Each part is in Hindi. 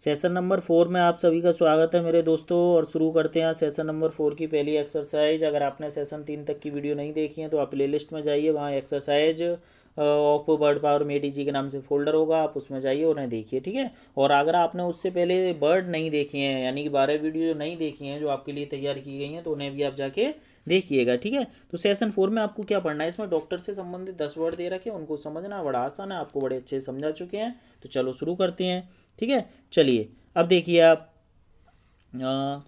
सेशन नंबर 4 में आप सभी का स्वागत है मेरे दोस्तों। और शुरू करते हैं सेशन नंबर 4 की पहली एक्सरसाइज। अगर आपने सेशन 3 तक की वीडियो नहीं देखी है तो आप प्ले लिस्ट में जाइए, वहाँ एक्सरसाइज ऑफ वर्ड पावर मेडी जी के नाम से फोल्डर होगा, आप उसमें जाइए, उन्हें देखिए, ठीक है। और अगर आपने उससे पहले वर्ड नहीं देखे हैं, यानी कि 12 वीडियो नहीं देखी हैं जो आपके लिए तैयार की गई हैं, तो उन्हें भी आप जाके देखिएगा, ठीक है। तो सेशन 4 में आपको क्या पढ़ना है, इसमें डॉक्टर से संबंधित 10 वर्ड दे रखे हैं, उनको समझना बड़ा आसान है, आपको बड़े अच्छे से समझा चुके हैं। तो चलो शुरू करते हैं, ठीक है। चलिए अब देखिए आप,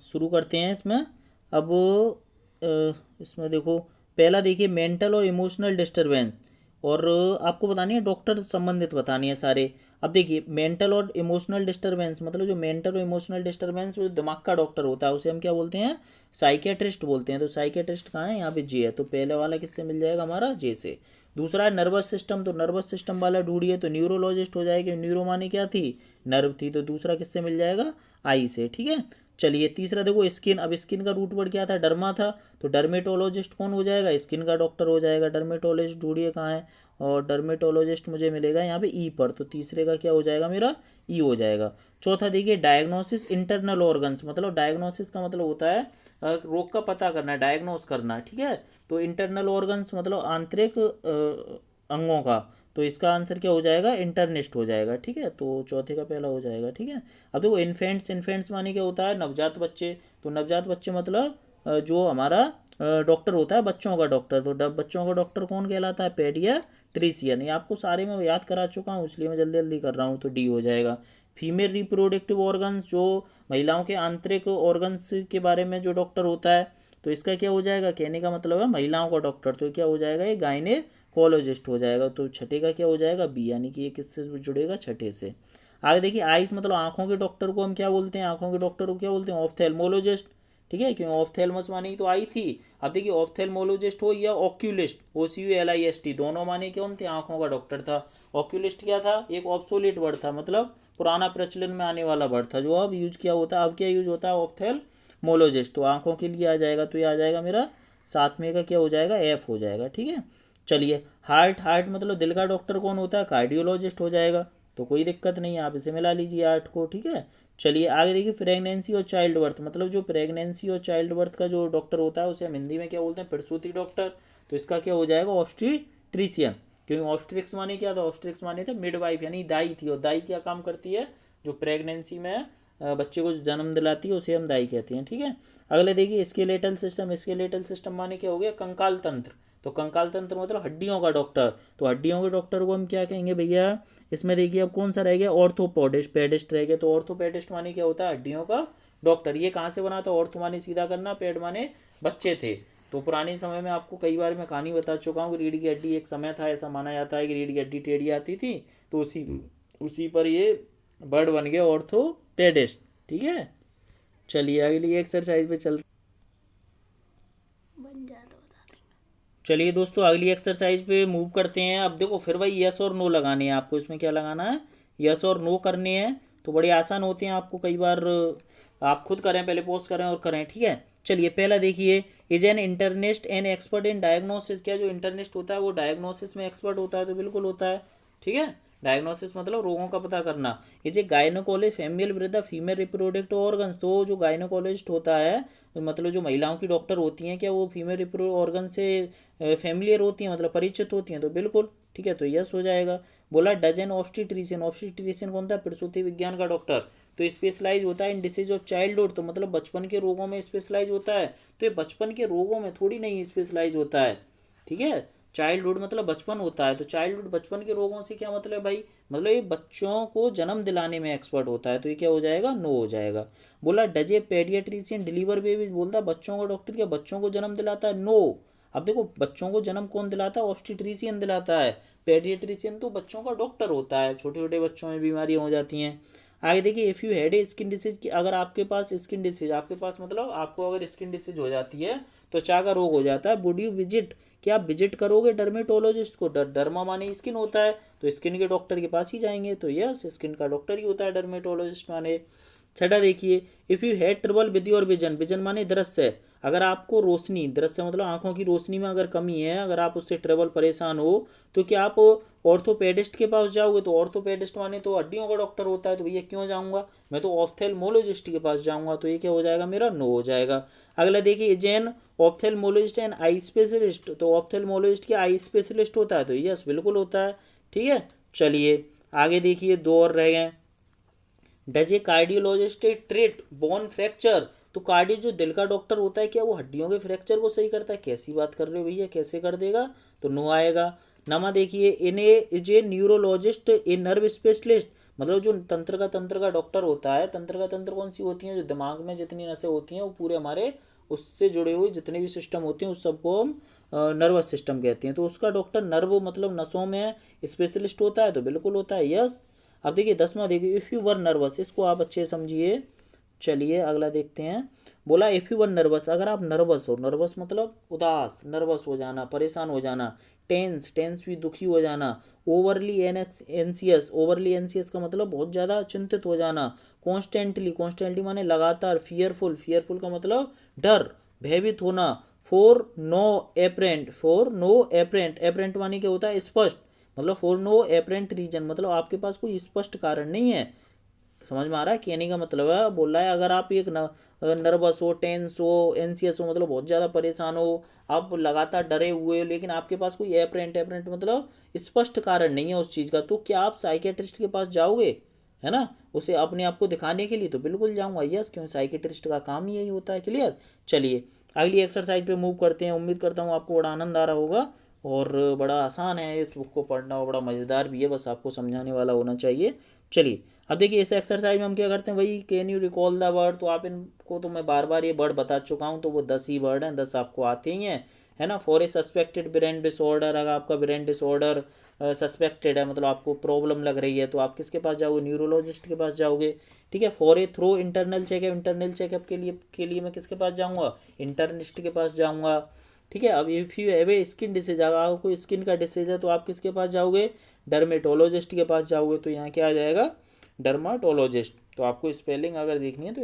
शुरू करते हैं इसमें। अब इसमें देखो, पहला देखिए मेंटल और इमोशनल डिस्टरबेंस। और आपको बतानी है डॉक्टर संबंधित बतानी है सारे। अब देखिए मेंटल और इमोशनल डिस्टरबेंस मतलब जो मेंटल और इमोशनल डिस्टरबेंस जो दिमाग का डॉक्टर होता है उसे हम क्या बोलते हैं, साइकेट्रिस्ट बोलते हैं। तो साइकेट्रिस्ट कहाँ है, यहाँ पे जे है, तो पहले वाला किससे मिल जाएगा, हमारा जे से। दूसरा है नर्वस सिस्टम, तो नर्वस सिस्टम वाला ढूंढिए, तो न्यूरोलॉजिस्ट हो जाएगी। न्यूरो माने क्या थी, नर्व थी, तो दूसरा किससे मिल जाएगा, आई से, ठीक है। चलिए तीसरा देखो स्किन। अब स्किन का रूट वर्ड क्या था, डर्मा था, तो डर्मेटोलॉजिस्ट कौन हो जाएगा, स्किन का डॉक्टर हो जाएगा। डर्मेटोलॉजिस्ट ढूंढिए कहाँ है, और डर्मेटोलॉजिस्ट मुझे मिलेगा यहाँ पे ई पर, तो तीसरे का क्या हो जाएगा मेरा, ई हो जाएगा। चौथा देखिए डायग्नोसिस इंटरनल ऑर्गन्स, मतलब डायग्नोसिस का मतलब होता है रोग का पता करना, डायग्नोस करना, ठीक है। तो इंटरनल ऑर्गन्स मतलब आंतरिक अंगों का, तो इसका आंसर क्या हो जाएगा, इंटरनिस्ट हो जाएगा, ठीक है। तो चौथे का पहला हो जाएगा, ठीक है। अब देखो इन्फेंट्स, इन्फेंट्स माने क्या होता है, नवजात बच्चे। तो नवजात बच्चे मतलब जो हमारा डॉक्टर होता है बच्चों का डॉक्टर, तो बच्चों का डॉक्टर कौन कहलाता है, पेडियाट्रिशियन। ये आपको सारे में याद करा चुका हूँ, इसलिए मैं जल्दी जल्दी कर रहा हूँ, तो डी हो जाएगा। फीमेल रिप्रोडक्टिव ऑर्गन्स, जो महिलाओं के आंतरिक ऑर्गन्स के बारे में जो डॉक्टर होता है, तो इसका क्या हो जाएगा, कहने का मतलब है महिलाओं का डॉक्टर, तो क्या हो जाएगा, ये गायनेकोलॉजिस्ट हो जाएगा। तो छठे का क्या हो जाएगा, बी, यानी कि ये किससे जुड़ेगा, छठे से। आगे देखिए आइस मतलब आंखों के डॉक्टर को हम क्या बोलते हैं, आंखों के डॉक्टर को क्या बोलते हैं, ऑप्थेल्मोलॉजिस्ट, ठीक है, क्यों ऑप्थेलमस माने तो आई थी। अब देखिए ऑप्थेल्मोलॉजिस्ट हो या ऑक्यूलिस्ट, OCULIST, दोनों माने कौन थे, आंखों का डॉक्टर था। ऑक्यूलिस्ट क्या था, एक ऑब्सोलेट वर्ड था, मतलब पुराना प्रचलन में आने वाला वर्ड था, जो अब यूज किया होता है, अब क्या यूज होता है, ऑप्थेल्मोलॉजिस्ट, तो आंखों के लिए आ जाएगा, तो ये आ जाएगा मेरा सातवें का क्या हो जाएगा, एफ हो जाएगा, ठीक है। चलिए हार्ट, हार्ट मतलब दिल का डॉक्टर कौन होता है, कार्डियोलॉजिस्ट हो जाएगा, तो कोई दिक्कत नहीं है, आप इसे मिला लीजिए आर्ट को, ठीक है। चलिए आगे देखिए प्रेगनेंसी और चाइल्ड बर्थ, मतलब जो प्रेगनेंसी और चाइल्ड बर्थ का जो डॉक्टर होता है उसे हम हिंदी में क्या बोलते हैं, प्रसूति डॉक्टर, तो इसका क्या हो जाएगा, ऑब्स्टीट्रिशियन। क्योंकि ऑब्स्ट्रिक्स माने क्या था, ऑब्स्ट्रिक्स माने थे मिडवाइफ, यानी दाई थी, और दाई क्या काम करती है, जो प्रेगनेंसी में बच्चे को जन्म दिलाती है उसे हम दाई कहते हैं, ठीक है। अगले देखिए स्केलेटल सिस्टम, स्केलेटल सिस्टम माने क्या हो गया, कंकाल तंत्र, तो कंकाल तंत्र मतलब हड्डियों का डॉक्टर, तो हड्डियों के डॉक्टर को हम क्या कहेंगे भैया, इसमें देखिए अब कौन सा रह गया, ऑर्थोपोडिस्ट, पेडिस्ट रह गया, तो ऑर्थोपेडिस्ट माने क्या होता है, हड्डियों का डॉक्टर। ये कहाँ से बना था, ऑर्थो माने सीधा करना, पेड माने बच्चे थे। तो पुराने समय में आपको कई बार मैं कहानी बता चुका हूँ कि रीढ़ की हड्डी, एक समय था ऐसा माना जाता है कि रीढ़ की हड्डी टेढ़ी आती थी, तो उसी उसी पर ये वर्ड बन गया ऑर्थोपेडिस्ट, ठीक है। चलिए अगली एक्सरसाइज पे चल, बन जाता बता देंगे। चलिए दोस्तों अगली एक्सरसाइज पे मूव करते हैं। अब देखो फिर वही यस और नो लगाने हैं आपको, इसमें क्या लगाना है, यस और नो करने हैं, तो बड़े आसान होते हैं। आपको कई बार आप खुद करें, पहले पोस्ट करें और करें, ठीक है। चलिए पहला देखिए, is an internist an expert in diagnosis, क्या जो इंटरनिस्ट होता है वो डायग्नोसिस में एक्सपर्ट होता है, तो बिल्कुल होता है, ठीक है। डायग्नोसिस मतलब रोगों का पता करना। Is a gynaecologist familiar with the female reproductive organs, तो जो गायनोकोलॉजिस्ट होता है मतलब जो महिलाओं की डॉक्टर होती हैं, क्या वो फीमेल रिप्रो ऑर्गन से फैमिलियर होती हैं, मतलब परिचित होती हैं, तो बिल्कुल ठीक है, तो यस हो जाएगा। बोला डजन ऑब्स्टिट्रिशियन, ऑब्स्टिट्रिशियन कौन था, प्रसूति विज्ञान का डॉक्टर, तो स्पेशलाइज होता है इन डिसीज ऑफ चाइल्डहुड, तो मतलब बचपन के रोगों में स्पेशलाइज होता है, तो ये बचपन के रोगों में थोड़ी नहीं स्पेशलाइज होता है, ठीक है। चाइल्डहुड मतलब बचपन होता है, तो चाइल्डहुड बचपन के रोगों से क्या मतलब है भाई, मतलब ये बच्चों को जन्म दिलाने में एक्सपर्ट होता है, तो ये क्या हो जाएगा, नो हो जाएगा। बोला डजे पेडियाट्रिशियन डिलीवर बेबी, बोलता बच्चों का डॉक्टर क्या बच्चों को जन्म दिलाता है, नो। अब देखो बच्चों को जन्म कौन दिलाता है, ऑब्स्टिट्रिशियन दिलाता है, पेडियाट्रिशियन तो बच्चों का डॉक्टर होता है, छोटे छोटे बच्चों में बीमारियां हो जाती हैं। आगे देखिए if you had a skin disease, की अगर आपके पास स्किन डिसीज, आपके पास मतलब आपको अगर स्किन डिसीज हो जाती है, तो त्वचा का रोग हो जाता है, वुड यू विजिट, क्या आप विजिट करोगे डर्मेटोलॉजिस्ट को, डर्मा माने स्किन होता है, तो स्किन के डॉक्टर के पास ही जाएंगे, तो यस स्किन का डॉक्टर ही होता है डर्मेटोलॉजिस्ट माने। छठा देखिए if you had trouble with your vision, vision माने दृश्य, अगर आपको रोशनी, दृश्य मतलब आंखों की रोशनी में अगर कमी है, अगर आप उससे ट्रबल परेशान हो, तो क्या आप ऑर्थोपेडिस्ट के पास जाओगे? तो ऑर्थोपेडिस्ट माने तो हड्डियों का डॉक्टर होता है, तो भैया क्यों जाऊंगा, मैं तो ऑप्थेल्मोलॉजिस्ट के पास जाऊंगा। तो ये क्या हो जाएगा मेरा? नो हो जाएगा। अगला देखिए, Jain ophthalmologist and eye specialist, तो ऑप्थेल्मोलॉजिस्ट क्या आई स्पेशलिस्ट होता है? तो यस बिल्कुल होता है। ठीक है, चलिए आगे देखिए, दो और रह गए। Does a cardiologist treat bone fracture, तो कार्डियो जो दिल का डॉक्टर होता है, क्या वो हड्डियों के फ्रैक्चर को सही करता है? कैसी बात कर रहे हो भैया, कैसे कर देगा? तो नो आएगा। नमा देखिए, in a is a neurologist a nerve specialist, मतलब जो तंत्र का डॉक्टर होता है, तंत्र का तंत्र कौन सी होती है? जो दिमाग में जितनी नसें होती हैं वो पूरे हमारे उससे जुड़े हुए जितने भी सिस्टम होते हैं उस सबको हम नर्वस सिस्टम कहते हैं। तो उसका डॉक्टर नर्व मतलब नसों में स्पेशलिस्ट होता है, तो बिल्कुल होता है, यस। अब देखिए 10वां देखिए, इफ़ यू वर नर्वस, इसको आप अच्छे समझिए। चलिए अगला देखते हैं। बोला इफ़ यू वर नर्वस, अगर आप नर्वस हो, नर्वस मतलब उदास, नर्वस हो जाना, परेशान हो जाना। टेंस, टेंस भी दुखी हो जाना। ओवरली एनसियस, ओवरली एनसियस का मतलब बहुत ज़्यादा चिंतित हो जाना। कॉन्स्टेंटली, कॉन्स्टेंटली माने लगातार। फियरफुल, फियरफुल का मतलब डर, भयभीत होना। For no apparent, for no apparent, apparent माने क्या होता है? स्पष्ट, मतलब फॉर नो एपरेंट रीजन, मतलब आपके पास कोई स्पष्ट कारण नहीं है। समझ में आ रहा है? कहने का मतलब है, बोल रहा है अगर आप एक नर्वस हो, टेंस हो, एनसियस हो, मतलब बहुत ज़्यादा परेशान हो, आप लगातार डरे हुए हो, लेकिन आपके पास कोई एपरेंट, एपरेंट मतलब स्पष्ट कारण नहीं है उस चीज़ का, तो क्या आप साइकेट्रिस्ट के पास जाओगे? है ना, उसे अपने आप को दिखाने के लिए? तो बिल्कुल जाऊंगा, यस, क्यों, साइकेट्रिस्ट का काम ही यही होता है। क्लियर? चलिए अगली एक्सरसाइज पे मूव करते हैं। उम्मीद करता हूँ आपको बड़ा आनंद आ रहा होगा, और बड़ा आसान है इस बुक को पढ़ना, और बड़ा मज़ेदार भी है, बस आपको समझाने वाला होना चाहिए। चलिए अब देखिए, इस एक्सरसाइज में हम क्या करते हैं, वही can you recall the word, तो आप इनको, तो मैं बार बार ये वर्ड बता चुका हूँ, तो वो 10 ही वर्ड हैं, 10 आपको आते ही हैं, है ना। For a suspected brain disorder, अगर आपका ब्रेन डिसऑर्डर सस्पेक्टेड है, मतलब आपको प्रॉब्लम लग रही है, तो आप किसके पास जाओगे? न्यूरोलॉजिस्ट के पास जाओगे। ठीक है, for a thorough internal checkup, internal checkup के लिए मैं किसके पास जाऊँगा? इंटर्निस्ट के पास जाऊँगा। ठीक है, अब if you have a skin disease, अगर आपको स्किन का डिसीज है, तो आप किसके पास जाओगे? डर्मेटोलॉजिस्ट के पास जाओगे। तो यहाँ क्या आ जाएगा? डर्माटोलॉजिस्ट। तो आपको स्पेलिंग अगर देखनी है तो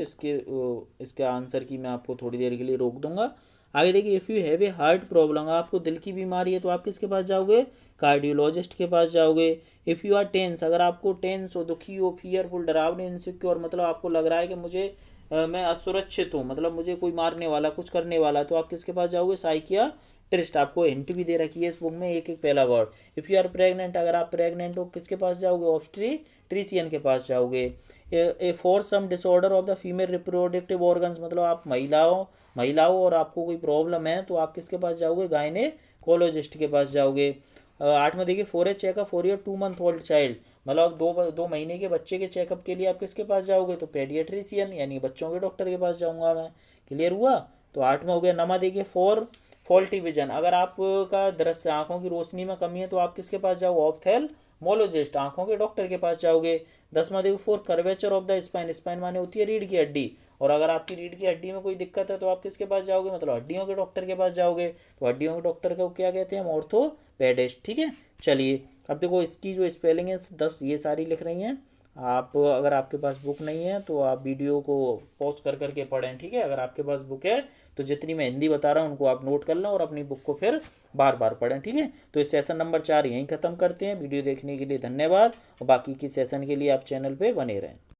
इसके आंसर की मैं आपको थोड़ी देर के लिए रोक दूंगा। आगे देखिए, if you have a heart problem, आपको दिल की बीमारी है, तो आप किसके पास जाओगे? कार्डियोलॉजिस्ट के पास जाओगे। इफ़ यू आर टेंस, अगर आपको टेंस हो, दुखी हो, फियरफुल, डरावने, इनसिक्योर, मतलब आपको लग रहा है कि मुझे मैं असुरक्षित हूँ, मतलब मुझे कोई मारने वाला, कुछ करने वाला, तो आप किसके पास जाओगे? साइकियाट्रिस्ट। आपको हिंट भी दे रखी है इस बुक में, एक एक पहला word. If you are pregnant, अगर आप प्रेग्नेंट हो, किसके पास जाओगे? ऑब्स्ट्रीट्रिशियन के पास जाओगे। A for some disorder of the female reproductive organs, मतलब आप महिलाओं और आपको कोई प्रॉब्लम है, तो आप किसके पास जाओगे? गायनेकोलॉजिस्ट के पास जाओगे। 8 में देखिए, for a checkup for your 2 month old child, मतलब आप दो महीने के बच्चे के चेकअप के लिए आप किसके पास जाओगे? तो पेडियाट्रिशियन यानी बच्चों के डॉक्टर के पास जाऊंगा मैं। क्लियर हुआ? तो 8 में हो गया। नमा देखिए, फॉर फॉल्टी विजन, अगर आपका दृष्टि, आंखों की रोशनी में कमी है, तो आप किसके पास जाओ? ऑप्थेल्मोलॉजिस्ट, आंखों के डॉक्टर के पास जाओगे। 10वां देखो, for curvature of the spine, spine माने होती है रीढ़ की हड्डी, और अगर आपकी रीढ़ की हड्डी में कोई दिक्कत है, तो आप किसके पास जाओगे? मतलब हड्डियों के डॉक्टर के पास जाओगे। तो हड्डियों के डॉक्टर को क्या कहते हैं? हम ऑर्थोपेडिस्ट। ठीक है, चलिए अब देखो, इसकी जो स्पेलिंग है 10 ये सारी लिख रही हैं आप। अगर आपके पास बुक नहीं है तो आप वीडियो को पॉज कर करके पढ़ें। ठीक है, अगर आपके पास बुक है तो जितनी मैं हिंदी बता रहा हूँ उनको आप नोट कर लें, और अपनी बुक को फिर बार बार पढ़ें। ठीक है, तो इस सेशन नंबर 4 यहीं ख़त्म करते हैं। वीडियो देखने के लिए धन्यवाद, और बाकी की सेशन के लिए आप चैनल पे बने रहें।